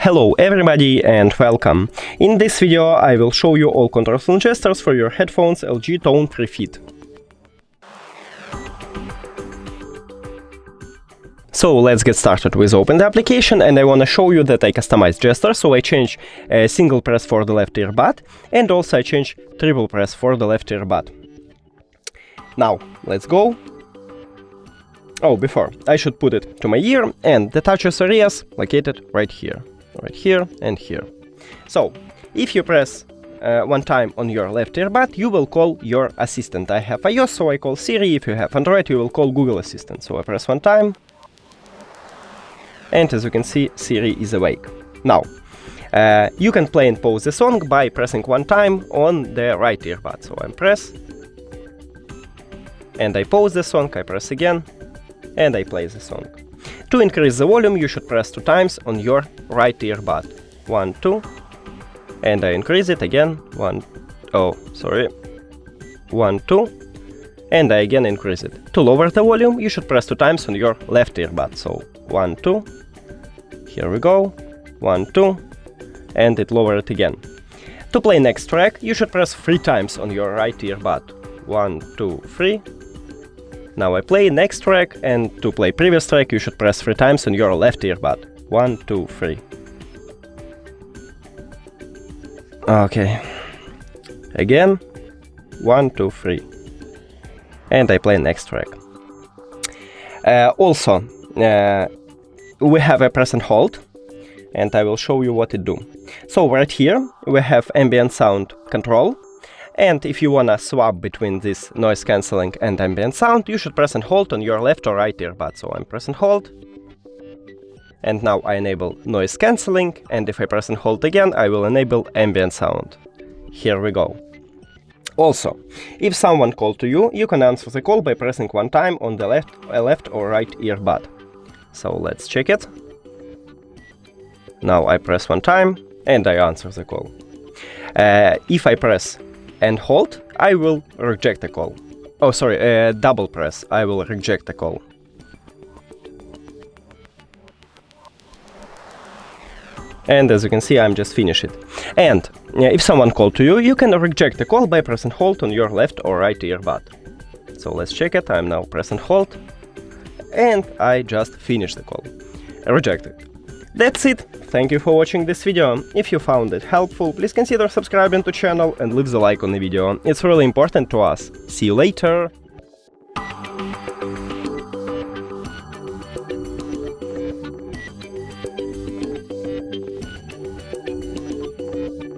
Hello everybody and welcome. In this video I will show you all controls and gestures for your headphones LG Tone Free Fit. So let's get started with open the application, and I want to show you that I customized gestures. So I change a single press for the left earbud, and also I change triple press for the left earbud. Now let's go. Oh, before I should put it to my ear, and the touches areas located right here, and here. So if you press one time on your left earbud, you will call your assistant. I have iOS, so I call Siri. If you have Android, you will call Google Assistant. So I press one time, and as you can see, Siri is awake. Now you can play and pause the song by pressing one time on the right earbud. So I press, and I pause the song. I press again, and I play the song. To increase the volume, you should press two times on your right earbud. 1, 2, and I increase it again. 1, 2, and I again increase it. To lower the volume, you should press two times on your left earbud. So 1, 2, here we go, 1, 2, and it lower it again. To play next track, you should press three times on your right earbud. 1, 2, 3. Now I play next track, and to play previous track you should press three times on your left earbud. 1, 2, 3. Okay. Again. 1, 2, 3. And I play next track. Also, we have a press and hold, and I will show you what it do. So right here we have ambient sound control. And if you wanna swap between this noise cancelling and ambient sound, you should press and hold on your left or right earbud. So I'm press and hold. And now I enable noise cancelling, and if I press and hold again, I will enable ambient sound. Here we go. Also, if someone called to you, you can answer the call by pressing one time on the left or right earbud. So let's check it. Now I press one time, and I answer the call. If I press and hold, I will reject the call. Oh, sorry, double press, I will reject the call. And as you can see, I'm just finished it. And if someone called to you, you can reject the call by press and hold on your left or right earbud. So let's check it. I'm now press and hold, and I just finished the call. Rejected. That's it. Thank you for watching this video. If you found it helpful, please consider subscribing to channel and leave the like on the video. It's really important to us. See you later!